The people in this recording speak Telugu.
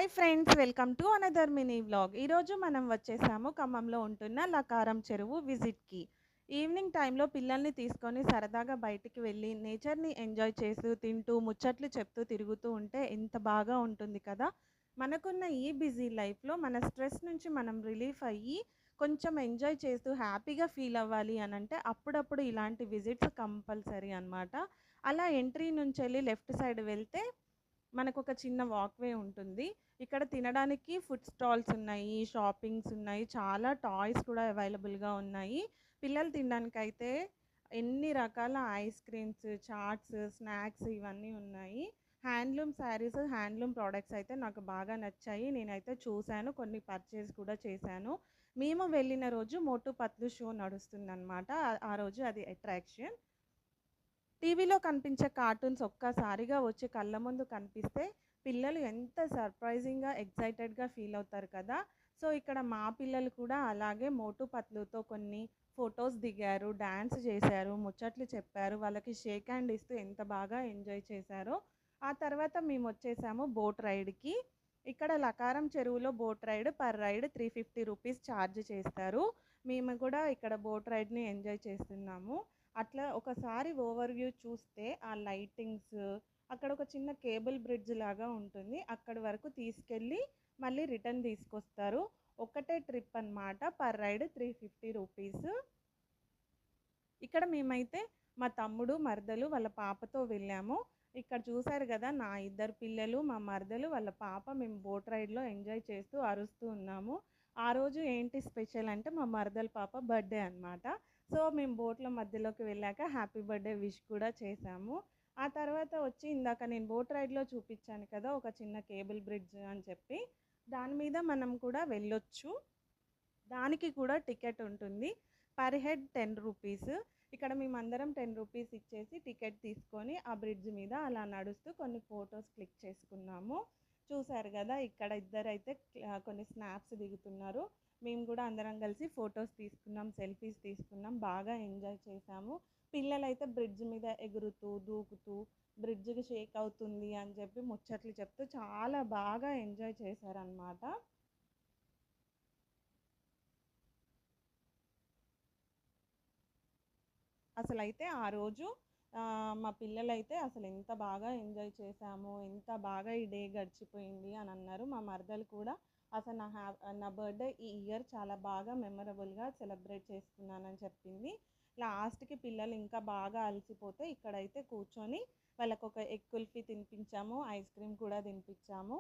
Hi friends, welcome to another mini vlog. ఈరోజు మనం వచ్చేసాము ఖమ్మంలో ఉంటున్న లకారం చెరువు విజిట్‌కి. ఈవినింగ్ టైంలో పిల్లల్ని తీసుకొని సరదాగా బయటికి వెళ్ళి నేచర్‌ని ఎంజాయ్ చేస్తూ, తింటూ, ముచ్చట్లు చెప్తూ తిరుగుతూ ఉంటే ఎంత బాగా ఉంటుంది కదా! మనకున్న ఈ బిజీ లైఫ్‌లో మన స్ట్రెస్ నుంచి మనం రిలీఫ్ అయ్యి కొంచెం ఎంజాయ్ చేస్తూ హ్యాపీగా ఫీల్ అవ్వాలి అనంటే అప్పుడప్పుడు ఇలాంటి విజిట్స్ కంపల్సరీ అనమాట. అలా ఎంట్రీ నుంచెళ్ళి లెఫ్ట్ సైడ్ వెళ్తే మనకొక చిన్న వాక్‌వే ఉంటుంది. ఇక్కడ తినడానికి ఫుడ్ స్టాల్స్ ఉన్నాయి, షాపింగ్స్ ఉన్నాయి, చాలా టాయ్స్ కూడా అవైలబుల్‌గా ఉన్నాయి. పిల్లలు తినడానికైతే ఎన్ని రకాల ఐస్ క్రీమ్స్, చాట్స్, స్నాక్స్ ఇవన్నీ ఉన్నాయి. హ్యాండ్లూమ్ శారీస్, హ్యాండ్లూమ్ ప్రొడక్ట్స్ అయితే నాకు బాగా నచ్చాయి. నేనైతే చూసాను, కొన్ని పర్చేస్ కూడా చేశాను. మేము వెళ్ళిన రోజు మోటు పత్లు షో నడుస్తుందనమాట. ఆ రోజు అది అట్రాక్షన్. టీవీలో కనిపించే కార్టూన్స్ ఒక్కసారిగా వచ్చి కళ్ళ ముందు కనిపిస్తే పిల్లలు ఎంత సర్ప్రైజింగ్‌గా, ఎక్సైటెడ్‌గా ఫీల్ అవుతారు కదా! సో, ఇక్కడ మా పిల్లలు కూడా అలాగే మోటు పత్లుతో కొన్ని ఫోటోస్ దిగారు, డాన్స్ చేశారు, ముచ్చట్లు చెప్పారు. వాళ్ళకి షేక్ హ్యాండ్ ఇస్తూ ఎంత బాగా ఎంజాయ్ చేశారో. ఆ తర్వాత మేమొచ్చేసాము బోట్ రైడ్‌కి. ఇక్కడ లకారం చెరువులో boat ride per ride ₹350 charge చేస్తారు. మేము కూడా ఇక్కడ బోట్ రైడ్‌ని ఎంజాయ్ చేస్తున్నాము. అట్లా ఒకసారి ఓవర్ వ్యూ చూస్తే ఆ లైటింగ్స్, అక్కడ ఒక చిన్న కేబుల్ బ్రిడ్జ్ లాగా ఉంటుంది. అక్కడి వరకు తీసుకెళ్ళి మళ్ళీ రిటర్న్ తీసుకొస్తారు. ఒకటే ట్రిప్ అన్నమాట. Per ride ₹350. ఇక్కడ మేమైతే మా తమ్ముడు, మరదలు వాళ్ళ పాపతో వెళ్ళాము. ఇక్కడ చూసారు గదా! నా ఇద్దరు పిల్లలు, మా మరదలు, వాళ్ళ పాప మేము బోట్ రైడ్‌లో ఎంజాయ్ చేస్తూ, అరుస్తూ ఉన్నాము. ఆ రోజు ఏంటి స్పెషల్ అంటే మా మరదల పాప బర్త్‌డే అన్నమాట. సో, మేము బోట్‌లో మధ్యలోకి వెళ్ళాక హ్యాపీ బర్త్‌డే విష్ కూడా చేశాము. ఆ తర్వాత వచ్చి ఇందాక నేను బోట్ రైడ్‌లో చూపిచ్చాను కదా! ఒక చిన్న కేబుల్ బ్రిడ్జ్ అని చెప్పి. దాని మీద మనం కూడా వెళ్ళొచ్చు. దానికి కూడా టికెట్ ఉంటుంది. Per head ₹10. ఇక్కడ మేమందరం ₹10 ఇచ్చేసి టికెట్ తీసుకొని ఆ బ్రిడ్జ్ మీద అలా నడుస్తూ కొన్ని ఫోటోస్ క్లిక్ చేసుకున్నాము. చూసారు గదా! ఇక్కడ ఇద్దరైతే కొన్ని స్నాప్స్ దిగుతున్నారు. మేము గూడా అందరం కలిసి ఫోటోస్ తీసుకున్నాం, సెల్ఫీస్ తీసుకున్నాం. బాగా ఎంజాయ్ చేశాము. పిల్లలైతే బ్రిడ్జ్ మీద ఎగురుతూ, దూకుతూ, బ్రిడ్జ్‌కి షేక్ అవుతుంది అని చెప్పి ముచ్చట్లు చెప్తూ చాలా బాగా ఎంజాయ్ చేశారనమాట. అసలైతే ఆ రోజు మా పిల్లలైతే అసలెంత బాగా ఎంజాయ్ చేశాము, ఎంత బాగా ఈ డే గడిచిపోయింది అనన్నారు. మా మరదలు కూడా అసలు నా బర్త్‌డే ఈ ఇయర్ చాలా బాగా మెమరబుల్‌గా సెలబ్రేట్ చేసుకున్నానని చెప్పింది. లాస్ట్‌కి పిల్లలు ఇంకా బాగా అలసిపోతే ఇక్కడైతే కూర్చొని వాళ్ళకొక ఎగ్ కుల్ఫీ తినిపించాము, ఐస్ క్రీమ్ కూడా తినిపించాము.